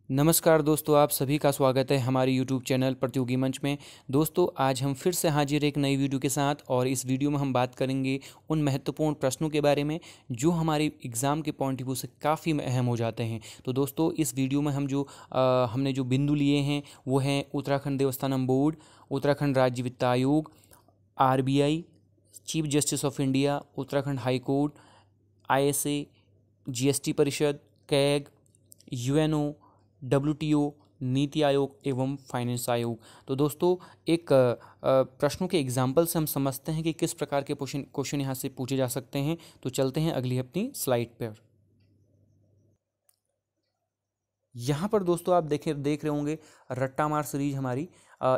नमस्कार दोस्तों, आप सभी का स्वागत है हमारे YouTube चैनल प्रतियोगी मंच में। दोस्तों, आज हम फिर से हाजिर एक नई वीडियो के साथ और इस वीडियो में हम बात करेंगे उन महत्वपूर्ण प्रश्नों के बारे में जो हमारे एग्ज़ाम के पॉइंट ऑफ व्यू से काफ़ी अहम हो जाते हैं। तो दोस्तों, इस वीडियो में हमने जो बिंदु लिए हैं वो हैं उत्तराखंड देवस्थानम बोर्ड, उत्तराखंड राज्य वित्त आयोग, RBI, chief justice of India, Uttarakhand high court, ISA, GST परिषद, CAG, UNO, WTO, NITI Aayog एवं फाइनेंस आयोग। तो दोस्तों, एक प्रश्नों के एग्जाम्पल से हम समझते हैं कि किस प्रकार के क्वेश्चन यहाँ से पूछे जा सकते हैं। तो चलते हैं अगली अपनी स्लाइड पर। यहाँ पर दोस्तों आप देख रहे होंगे रट्टा मार सीरीज हमारी।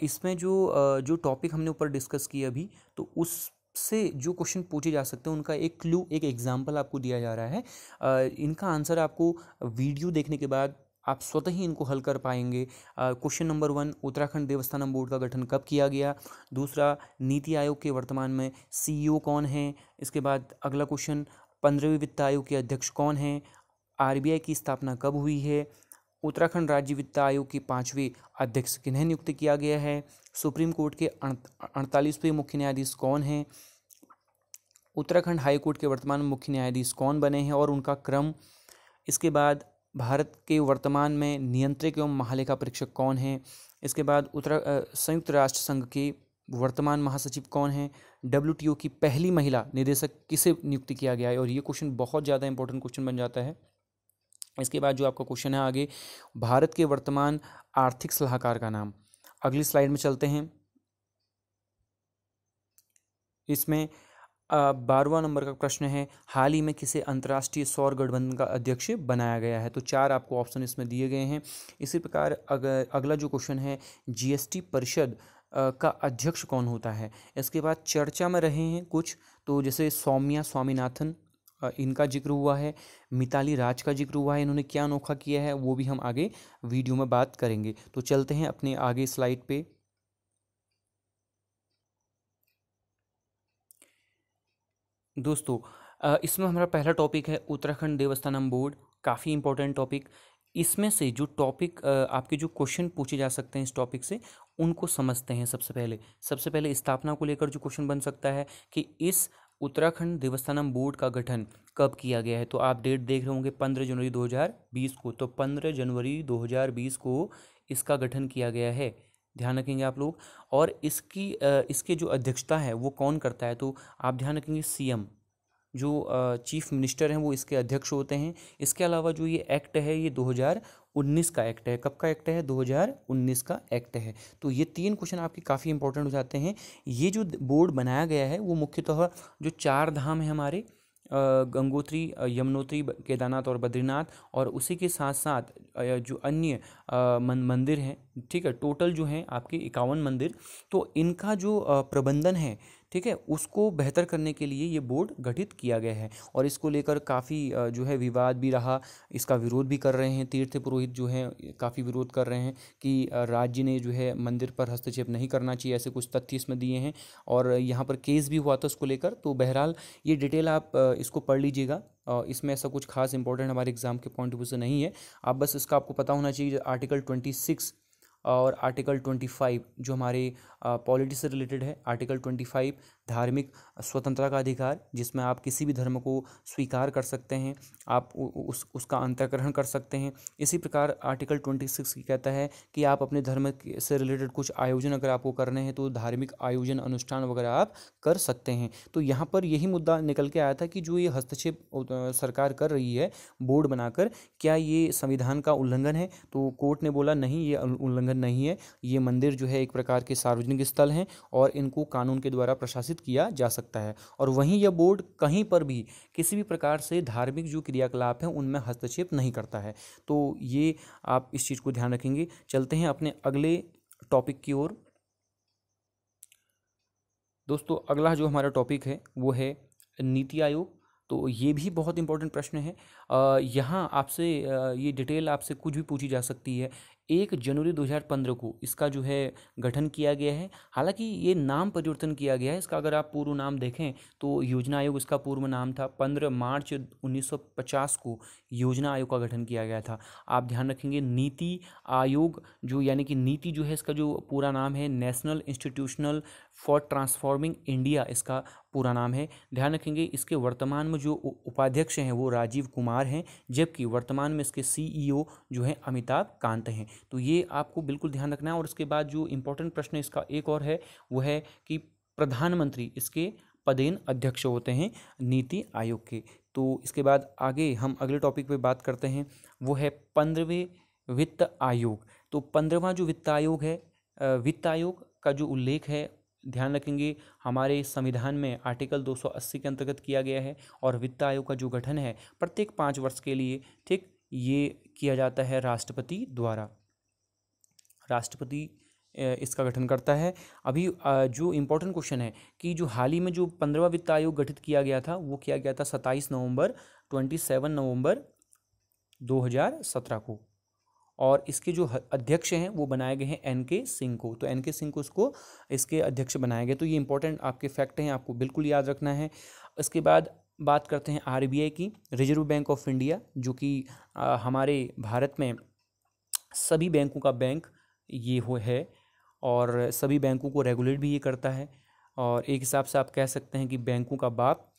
इसमें जो टॉपिक हमने ऊपर डिस्कस किया अभी, तो उससे जो क्वेश्चन पूछे जा सकते हैं उनका एक क्लू, एक एग्जाम्पल आपको दिया जा रहा है। इनका आंसर आपको वीडियो देखने के बाद आप स्वतः ही इनको हल कर पाएंगे। Question number 1, Uttarakhand Devasthanam board का गठन कब किया गया। दूसरा, नीति आयोग के वर्तमान में CEO कौन है। इसके बाद अगला क्वेश्चन, 15वें वित्त आयोग के अध्यक्ष कौन हैं। RBI की स्थापना कब हुई है। उत्तराखंड राज्य वित्त आयोग के 5वें अध्यक्ष किन्हें नियुक्त किया गया है। सुप्रीम कोर्ट के 48वें मुख्य न्यायाधीश कौन हैं। उत्तराखंड हाई कोर्ट के वर्तमान मुख्य न्यायाधीश कौन बने हैं और उनका क्रम। इसके बाद भारत के वर्तमान में नियंत्रक एवं महालेखा परीक्षक कौन हैं। इसके बाद संयुक्त राष्ट्र संघ के वर्तमान महासचिव कौन हैं। WTO की पहली महिला निदेशक किसे नियुक्त किया गया है। और ये क्वेश्चन बहुत ज़्यादा इंपॉर्टेंट क्वेश्चन बन जाता है। इसके बाद जो आपका क्वेश्चन है आगे, भारत के वर्तमान आर्थिक सलाहकार का नाम। अगली स्लाइड में चलते हैं। इसमें 12वां नंबर का प्रश्न है, हाल ही में किसे अंतर्राष्ट्रीय सौर गठबंधन का अध्यक्ष बनाया गया है। तो 4 आपको ऑप्शन इसमें दिए गए हैं। इसी प्रकार अगला जो क्वेश्चन है, GST परिषद का अध्यक्ष कौन होता है। इसके बाद चर्चा में रहे हैं कुछ, तो जैसे सौम्या स्वामीनाथन, इनका जिक्र हुआ है। मिताली राज का जिक्र हुआ है। इन्होंने क्या अनोखा किया है वो भी हम आगे वीडियो में बात करेंगे। तो चलते हैं अपने आगे स्लाइड पे। दोस्तों, इसमें हमारा पहला टॉपिक है उत्तराखंड देवस्थानम बोर्ड। काफ़ी इंपॉर्टेंट टॉपिक। इसमें से जो टॉपिक आपके जो क्वेश्चन पूछे जा सकते हैं इस टॉपिक से, उनको समझते हैं। सबसे पहले स्थापना को लेकर जो क्वेश्चन बन सकता है कि इस उत्तराखंड देवस्थानम बोर्ड का गठन कब किया गया है। तो आप डेट देख रहे होंगे 15 जनवरी 2020 को। तो 15 जनवरी 2020 को इसका गठन किया गया है। ध्यान रखेंगे आप लोग। और इसके जो अध्यक्षता है वो कौन करता है। तो आप ध्यान रखेंगे CM, जो चीफ मिनिस्टर हैं, वो इसके अध्यक्ष होते हैं। इसके अलावा जो ये एक्ट है, ये 2019 का एक्ट है। कब का एक्ट है? 2019 का एक्ट है। तो ये 3 क्वेश्चन आपके काफ़ी इंपॉर्टेंट हो जाते हैं। ये जो बोर्ड बनाया गया है वो मुख्यतः जो 4 धाम है हमारे, गंगोत्री, यमुनोत्री, केदारनाथ और बद्रीनाथ, और उसी के साथ साथ जो अन्य मंदिर हैं, ठीक है, टोटल जो हैं आपके 51 मंदिर, तो इनका जो प्रबंधन है, ठीक है, उसको बेहतर करने के लिए ये बोर्ड गठित किया गया है। और इसको लेकर काफ़ी जो है विवाद भी रहा। इसका विरोध भी कर रहे हैं तीर्थ पुरोहित जो हैं, काफ़ी विरोध कर रहे हैं कि राज्य ने जो है मंदिर पर हस्तक्षेप नहीं करना चाहिए, ऐसे कुछ तथ्य इसमें दिए हैं। और यहाँ पर केस भी हुआ था उसको लेकर। तो बहरहाल ये डिटेल आप इसको पढ़ लीजिएगा। इसमें ऐसा कुछ खास इंपॉर्टेंट हमारे एग्जाम के पॉइंट ऑफ व्यू से नहीं है। आप बस इसका आपको पता होना चाहिए, आर्टिकल 26 और आर्टिकल 25 जो हमारे पॉलिटी से रिलेटेड है। आर्टिकल 25 धार्मिक स्वतंत्रता का अधिकार, जिसमें आप किसी भी धर्म को स्वीकार कर सकते हैं, आप उसका अंतर्ग्रहण कर सकते हैं। इसी प्रकार आर्टिकल 26 कहता है कि आप अपने धर्म से रिलेटेड कुछ आयोजन अगर आपको करने हैं तो धार्मिक आयोजन अनुष्ठान वगैरह आप कर सकते हैं। तो यहाँ पर यही मुद्दा निकल के आया था कि जो ये हस्तक्षेप सरकार कर रही है बोर्ड बनाकर, क्या ये संविधान का उल्लंघन है। तो कोर्ट ने बोला नहीं, ये उल्लंघन नहीं है। ये मंदिर जो है एक प्रकार के सार्वजनिक स्थल हैं और इनको कानून के द्वारा प्रशासित किया जा सकता है। और वहीं यह बोर्ड कहीं पर भी किसी भी प्रकार से धार्मिक जो क्रियाकलाप हैं उनमें हस्तक्षेप नहीं करता है। तो ये आप इस चीज़ को ध्यान रखेंगे। चलते हैं अपने अगले टॉपिक की ओर। दोस्तों, अगला जो हमारा टॉपिक है वो है नीति आयोग। तो ये भी बहुत इंपॉर्टेंट प्रश्न है। यहाँ आपसे ये डिटेल आपसे कुछ भी पूछी जा सकती है। 1 जनवरी 2015 को इसका जो है गठन किया गया है। हालांकि ये नाम परिवर्तन किया गया है इसका, अगर आप पूर्व नाम देखें तो योजना आयोग इसका पूर्व नाम था। 15 मार्च 1950 को योजना आयोग का गठन किया गया था। आप ध्यान रखेंगे नीति आयोग जो यानी कि नीति जो है इसका जो पूरा नाम है national institutional for transforming India, इसका पूरा नाम है। ध्यान रखेंगे इसके वर्तमान में जो उपाध्यक्ष हैं वो राजीव कुमार हैं, जबकि वर्तमान में इसके सीईओ जो हैं अमिताभ कांत हैं। तो ये आपको बिल्कुल ध्यान रखना है। और इसके बाद जो इम्पोर्टेंट प्रश्न इसका एक और है वो है कि प्रधानमंत्री इसके पदेन अध्यक्ष होते हैं नीति आयोग के। तो इसके बाद आगे हम अगले टॉपिक पे बात करते हैं, वो है 15वें वित्त आयोग। तो 15वां जो वित्त आयोग है, वित्त आयोग का जो उल्लेख है ध्यान रखेंगे हमारे संविधान में आर्टिकल 280 के अंतर्गत किया गया है। और वित्त आयोग का जो गठन है प्रत्येक 5 वर्ष के लिए, ठीक, ये किया जाता है राष्ट्रपति द्वारा। राष्ट्रपति इसका गठन करता है। अभी जो इम्पोर्टेंट क्वेश्चन है कि जो हाल ही में जो 15वां वित्त आयोग गठित किया गया था वो किया गया था 27 नवंबर 2017 को। और इसके जो अध्यक्ष हैं वो बनाए गए हैं एन.के. सिंह को। तो एन.के. सिंह को इसके अध्यक्ष बनाए गए। तो ये इंपॉर्टेंट आपके फैक्ट हैं, आपको बिल्कुल याद रखना है। इसके बाद बात करते हैं आरबीआई की, रिजर्व बैंक ऑफ इंडिया, जो कि हमारे भारत में सभी बैंकों का बैंक ये है और सभी बैंकों को रेगुलेट भी ये करता है। और एक हिसाब से आप कह सकते हैं कि बैंकों का बाप।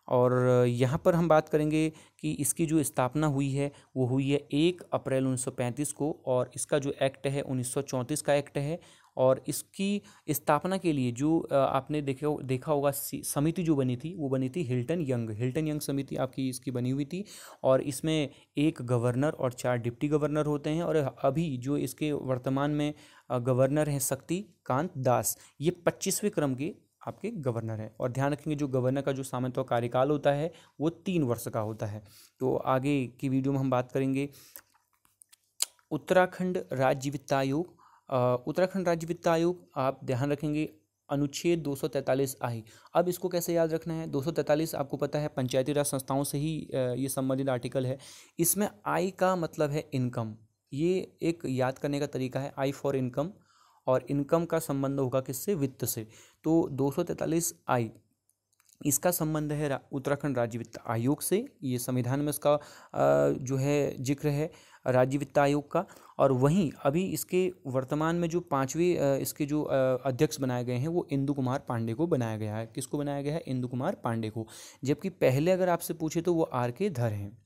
और यहाँ पर हम बात करेंगे कि इसकी जो स्थापना हुई है वो हुई है 1 अप्रैल 1935 को। और इसका जो एक्ट है 1934 का एक्ट है। और इसकी स्थापना के लिए जो आपने देखा होगा समिति जो बनी थी वो बनी थी हिल्टन यंग समिति आपकी इसकी बनी हुई थी। और इसमें 1 गवर्नर और 4 डिप्टी गवर्नर होते हैं। और अभी जो इसके वर्तमान में गवर्नर हैं शक्तिकांत दास, ये 25वें क्रम के आपके गवर्नर है। और ध्यान रखेंगे जो गवर्नर का जो सामान्यतः कार्यकाल होता है वो 3 वर्ष का होता है। तो आगे की वीडियो में हम बात करेंगे उत्तराखंड राज्य वित्त आयोग। उत्तराखंड राज्य वित्त आयोग आप ध्यान रखेंगे अनुच्छेद 243 आई। अब इसको कैसे याद रखना है, 243 आपको पता है पंचायती राज संस्थाओं से ही ये संबंधित आर्टिकल है। इसमें आई का मतलब है इनकम, ये एक याद करने का तरीका है, आई फॉर इनकम। और इनकम का संबंध होगा किससे, वित्त से। तो 243 आई इसका संबंध है उत्तराखंड राज्य वित्त आयोग से। ये संविधान में इसका जो है जिक्र है राज्य वित्त आयोग का। और वहीं अभी इसके वर्तमान में जो 5वें इसके जो अध्यक्ष बनाए गए हैं वो इंदु कुमार पांडे को बनाया गया है। किसको बनाया गया है, इंदु कुमार पांडे को। जबकि पहले अगर आपसे पूछे तो वो आर.के. धर हैं।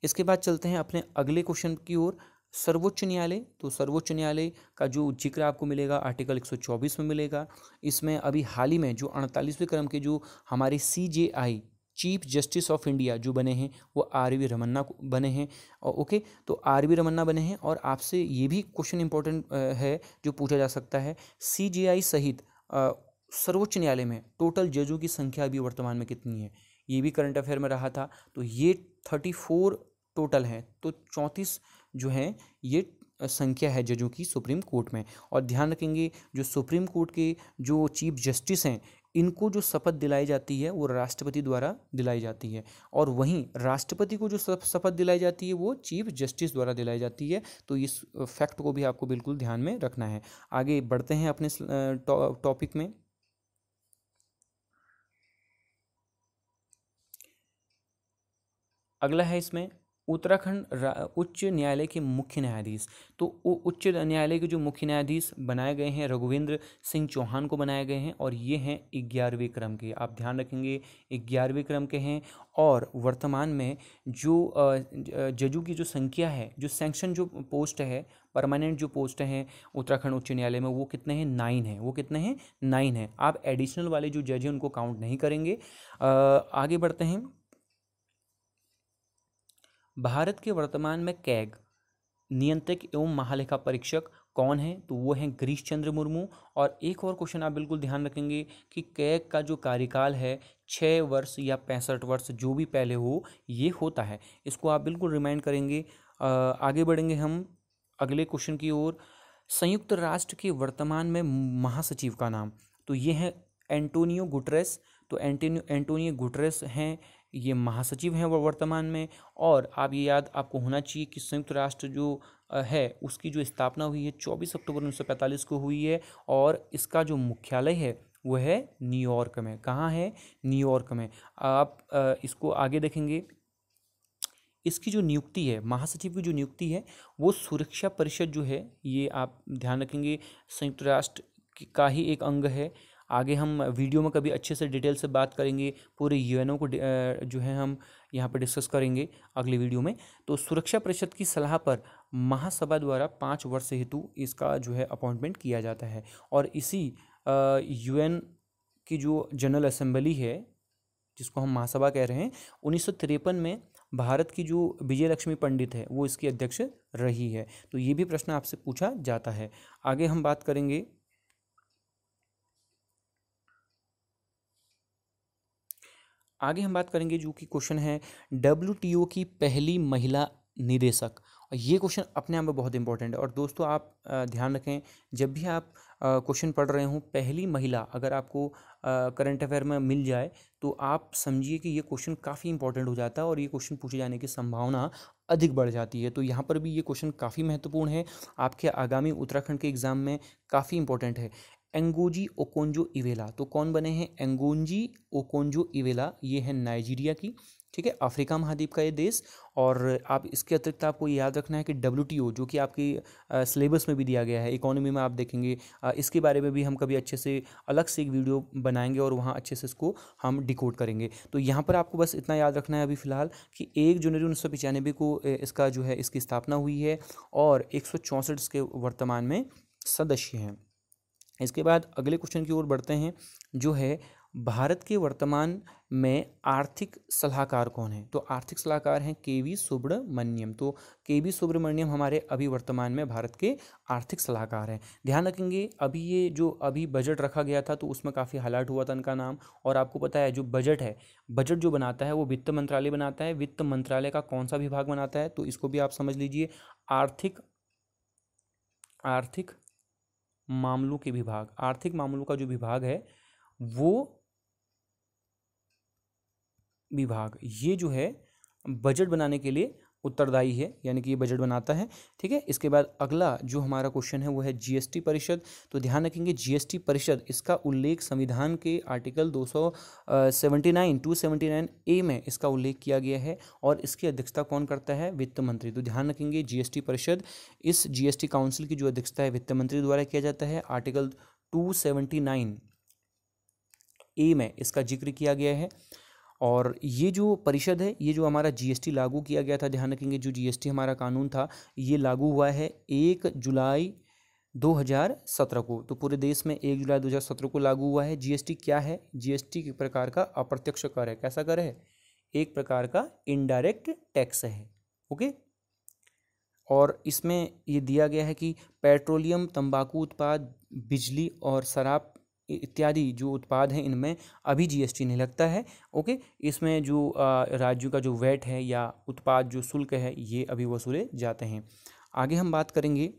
इसके बाद चलते हैं अपने अगले क्वेश्चन की ओर, सर्वोच्च न्यायालय। तो सर्वोच्च न्यायालय का जो जिक्र आपको मिलेगा आर्टिकल 124 में मिलेगा। इसमें अभी हाल ही में जो 48वें क्रम के जो हमारे CJI chief justice of India जो बने हैं वो आर.वी. रमन्ना बने हैं। ओके, तो आर.वी. रमन्ना बने हैं। और आपसे ये भी क्वेश्चन इंपॉर्टेंट है जो पूछा जा सकता है, CJI सहित सर्वोच्च न्यायालय में टोटल जजों की संख्या अभी वर्तमान में कितनी है, ये भी करंट अफेयर में रहा था। तो ये 34 टोटल हैं। तो 34 जो हैं ये संख्या है जजों की सुप्रीम कोर्ट में। और ध्यान रखेंगे जो सुप्रीम कोर्ट के जो चीफ जस्टिस हैं इनको जो शपथ दिलाई जाती है वो राष्ट्रपति द्वारा दिलाई जाती है। और वहीं राष्ट्रपति को जो शपथ दिलाई जाती है वो चीफ जस्टिस द्वारा दिलाई जाती है। तो इस फैक्ट को भी आपको बिल्कुल ध्यान में रखना है। आगे बढ़ते हैं अपने टॉपिक में। अगला है इसमें उत्तराखंड उच्च न्यायालय के मुख्य न्यायाधीश। तो उच्च न्यायालय के जो मुख्य न्यायाधीश बनाए गए हैं रघुवींद्र सिंह चौहान को बनाए गए हैं। और ये हैं 11वें क्रम के, आप ध्यान रखेंगे 11वें क्रम के हैं। और वर्तमान में जो जजों की जो संख्या है, जो सैंक्शन जो पोस्ट है, परमानेंट जो पोस्ट हैं उत्तराखंड उच्च न्यायालय में वो कितने हैं, 9 हैं। वो कितने हैं, 9 हैं। आप एडिशनल वाले जो जज हैं उनको काउंट नहीं करेंगे। आगे बढ़ते हैं। भारत के वर्तमान में कैग नियंत्रक एवं महालेखा परीक्षक कौन है, तो वो हैं गिरीश चंद्र मुर्मू। और एक और क्वेश्चन आप बिल्कुल ध्यान रखेंगे कि कैग का जो कार्यकाल है 6 वर्ष या 65 वर्ष जो भी पहले हो ये होता है। इसको आप बिल्कुल रिमाइंड करेंगे। आगे बढ़ेंगे हम अगले क्वेश्चन की ओर। संयुक्त राष्ट्र के वर्तमान में महासचिव का नाम, तो ये है एंटोनियो गुटरेस। तो एंटोनियो गुटरेस हैं, ये महासचिव हैं वो वर्तमान में। और आप ये याद आपको होना चाहिए कि संयुक्त राष्ट्र जो है उसकी जो स्थापना हुई है 24 अक्टूबर 1945 को हुई है, और इसका जो मुख्यालय है वो है न्यूयॉर्क में। कहाँ है? न्यूयॉर्क में। आप इसको आगे देखेंगे, इसकी जो नियुक्ति है, महासचिव की जो नियुक्ति है वो सुरक्षा परिषद जो है, ये आप ध्यान रखेंगे संयुक्त राष्ट्र का ही एक अंग है। आगे हम वीडियो में कभी अच्छे से डिटेल से बात करेंगे, पूरे यूएनओ को जो है हम यहाँ पर डिस्कस करेंगे अगले वीडियो में। तो सुरक्षा परिषद की सलाह पर महासभा द्वारा 5 वर्ष हेतु इसका जो है अपॉइंटमेंट किया जाता है। और इसी यूएन की जो जनरल असेंबली है जिसको हम महासभा कह रहे हैं, 1953 में भारत की जो विजय लक्ष्मी पंडित है वो इसकी अध्यक्ष रही है। तो ये भी प्रश्न आपसे पूछा जाता है। आगे हम बात करेंगे, जो कि क्वेश्चन है WTO की पहली महिला निदेशक। और ये क्वेश्चन अपने आप में बहुत इंपॉर्टेंट है। और दोस्तों आप ध्यान रखें, जब भी आप क्वेश्चन पढ़ रहे हों, पहली महिला अगर आपको करंट अफेयर में मिल जाए तो आप समझिए कि ये क्वेश्चन काफ़ी इंपॉर्टेंट हो जाता है और ये क्वेश्चन पूछे जाने की संभावना अधिक बढ़ जाती है। तो यहाँ पर भी ये क्वेश्चन काफ़ी महत्वपूर्ण है, आपके आगामी उत्तराखंड के एग्जाम में काफ़ी इंपॉर्टेंट है। एंगोजी ओकोंजो इवेला, तो कौन बने हैं? एंगोजी ओकोंजो इवेला, ये है नाइजीरिया की, ठीक है, अफ्रीका महाद्वीप का ये देश। और आप इसके अतिरिक्त आपको याद रखना है कि WTO जो कि आपकी सिलेबस में भी दिया गया है, इकोनॉमी में आप देखेंगे, इसके बारे में भी हम कभी अच्छे से अलग से एक वीडियो बनाएंगे और वहाँ अच्छे से इसको हम डिकोड करेंगे। तो यहाँ पर आपको बस इतना याद रखना है अभी फ़िलहाल कि 1 जनवरी 1995 को इसका जो है इसकी स्थापना हुई है और 164 इसके वर्तमान में सदस्य हैं। इसके बाद अगले क्वेश्चन की ओर बढ़ते हैं, जो है भारत के वर्तमान में आर्थिक सलाहकार कौन है? तो आर्थिक सलाहकार हैं KV सुब्रमण्यम। तो KV सुब्रमण्यम हमारे अभी वर्तमान में भारत के आर्थिक सलाहकार हैं। ध्यान रखेंगे, अभी ये जो अभी बजट रखा गया था तो उसमें काफ़ी हाईलाइट हुआ था इनका नाम। और आपको पता है जो बजट है, बजट जो बनाता है वो वित्त मंत्रालय बनाता है। वित्त मंत्रालय का कौन सा विभाग बनाता है? तो इसको भी आप समझ लीजिए, आर्थिक मामलों के विभाग। आर्थिक मामलों का जो विभाग है वो विभाग ये जो है बजट बनाने के लिए उत्तरदायी है, यानी कि ये बजट बनाता है, ठीक है। इसके बाद अगला जो हमारा क्वेश्चन है वो है GST परिषद। तो ध्यान रखेंगे GST परिषद, इसका उल्लेख संविधान के आर्टिकल 279 में इसका उल्लेख किया गया है और इसकी अध्यक्षता कौन करता है? वित्त मंत्री। तो ध्यान रखेंगे GST परिषद, इस GST काउंसिल की जो अध्यक्षता है वित्त मंत्री द्वारा किया जाता है। आर्टिकल 279 में इसका जिक्र किया गया है। और ये जो परिषद है, ये जो हमारा GST लागू किया गया था, ध्यान रखेंगे जो GST हमारा कानून था ये लागू हुआ है 1 जुलाई 2017 को। तो पूरे देश में 1 जुलाई 2017 को लागू हुआ है। GST क्या है? GST एक प्रकार का अप्रत्यक्ष कर है। कैसा कर है? एक प्रकार का इनडायरेक्ट टैक्स है, ओके। और इसमें ये दिया गया है कि पेट्रोलियम, तंबाकू उत्पाद, बिजली और शराब इत्यादि जो उत्पाद हैं इनमें अभी GST नहीं लगता है, ओके। इसमें जो राज्यों का जो वैट है या उत्पाद जो शुल्क है ये अभी वसूले जाते हैं। आगे हम बात करेंगे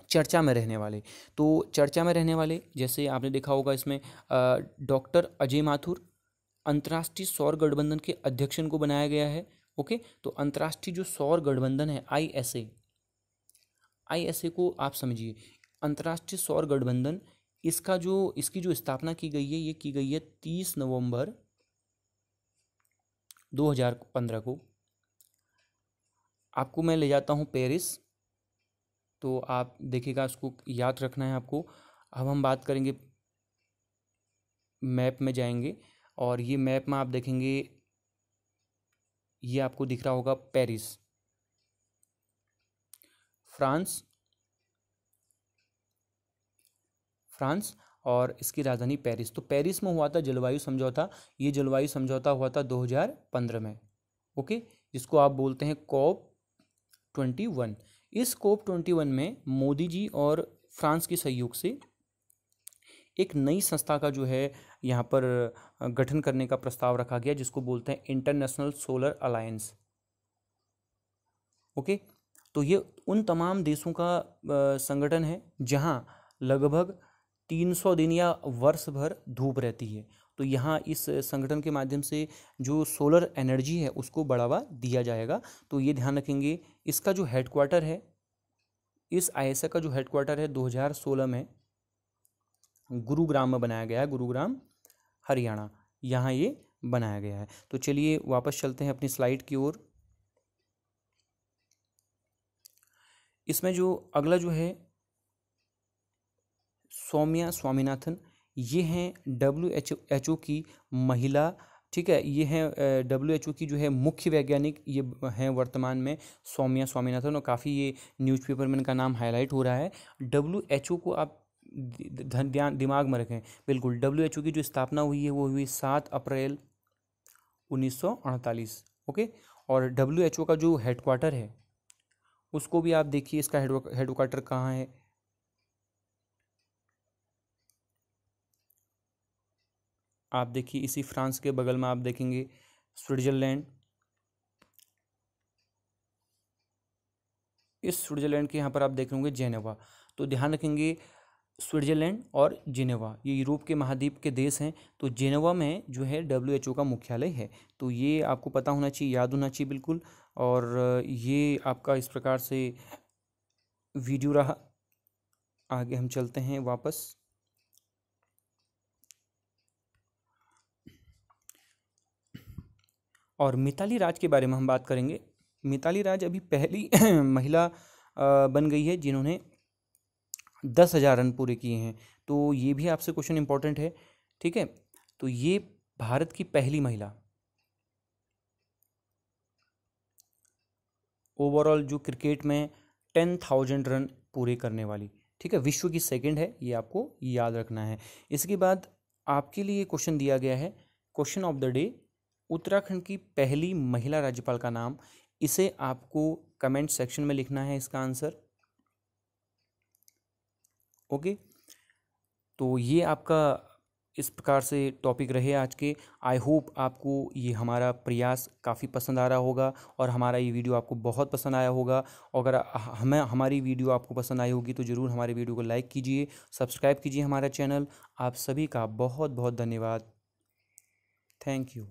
चर्चा में रहने वाले। तो चर्चा में रहने वाले जैसे आपने देखा होगा इसमें डॉक्टर अजय माथुर अंतर्राष्ट्रीय सौर गठबंधन के अध्यक्ष को बनाया गया है, ओके। तो अंतर्राष्ट्रीय जो सौर गठबंधन है ISA को आप समझिए, अंतर्राष्ट्रीय सौर गठबंधन, इसकी जो स्थापना की गई है ये की गई है 30 नवंबर 2015 को। आपको मैं ले जाता हूँ पेरिस, तो आप देखिएगा, इसको याद रखना है आपको। अब हम बात करेंगे, मैप में जाएंगे और ये मैप में आप देखेंगे, ये आपको दिख रहा होगा पेरिस, फ्रांस और इसकी राजधानी पेरिस। तो पेरिस में हुआ था जलवायु समझौता। ये जलवायु समझौता हुआ था 2015 में, ओके, जिसको आप बोलते हैं COP21। इस COP21 में मोदी जी और फ्रांस के सहयोग से एक नई संस्था का जो है यहाँ पर गठन करने का प्रस्ताव रखा गया, जिसको बोलते हैं इंटरनेशनल सोलर अलायंस, ओके। तो ये उन तमाम देशों का संगठन है जहाँ लगभग 300 दिन या वर्ष भर धूप रहती है। तो यहाँ इस संगठन के माध्यम से जो सोलर एनर्जी है उसको बढ़ावा दिया जाएगा। तो ये ध्यान रखेंगे। इसका जो हेडक्वार्टर है, इस ISA का जो हेडक्वार्टर है 2016 में गुरुग्राम में बनाया गया है, गुरुग्राम हरियाणा, यहाँ ये बनाया गया है। तो चलिए वापस चलते हैं अपनी स्लाइड की ओर। इसमें जो अगला जो है सौम्या स्वामीनाथन, ये हैं WHO की महिला, ठीक है, ये हैं WHO की जो है मुख्य वैज्ञानिक, ये हैं वर्तमान में सौम्या स्वामीनाथन, और काफ़ी ये न्यूज़पेपर में इनका नाम हाईलाइट हो रहा है। WHO को आप ध्यान दिमाग में रखें, बिल्कुल। WHO की जो स्थापना हुई है वो हुई 7 अप्रैल 1948, ओके। और WHO का जो हेडक्वार्टर है उसको भी आप देखिए, इसका हेडक्वार्टर कहाँ है। आप देखिए इसी फ्रांस के बगल में आप देखेंगे स्विट्जरलैंड। इस स्विट्जरलैंड के यहाँ पर आप देख होंगे जेनेवा। तो ध्यान रखेंगे स्विट्जरलैंड और जेनेवा ये यूरोप के महाद्वीप के देश हैं। तो जेनेवा में जो है WHO का मुख्यालय है। तो ये आपको पता होना चाहिए, याद होना चाहिए बिल्कुल। और ये आपका इस प्रकार से वीडियो रहा। आगे हम चलते हैं वापस। और मिताली राज के बारे में हम बात करेंगे। मिताली राज अभी पहली महिला बन गई है जिन्होंने 10,000 रन पूरे किए हैं। तो ये भी आपसे क्वेश्चन इंपॉर्टेंट है, ठीक है। तो ये भारत की पहली महिला ओवरऑल जो क्रिकेट में 10,000 रन पूरे करने वाली, ठीक है। विश्व की सेकंड है, ये आपको याद रखना है। इसके बाद आपके लिए क्वेश्चन दिया गया है, question of the day, Uttarakhand की पहली महिला राज्यपाल का नाम। इसे आपको कमेंट सेक्शन में लिखना है इसका आंसर, ओके। तो ये आपका इस प्रकार से टॉपिक रहे आज के। आई होप आपको ये हमारा प्रयास काफ़ी पसंद आ रहा होगा और हमारा ये वीडियो आपको बहुत पसंद आया होगा। अगर हमारी वीडियो आपको पसंद आई होगी तो ज़रूर हमारे वीडियो को लाइक कीजिए, सब्सक्राइब कीजिए हमारा चैनल। आप सभी का बहुत बहुत धन्यवाद। Thank you.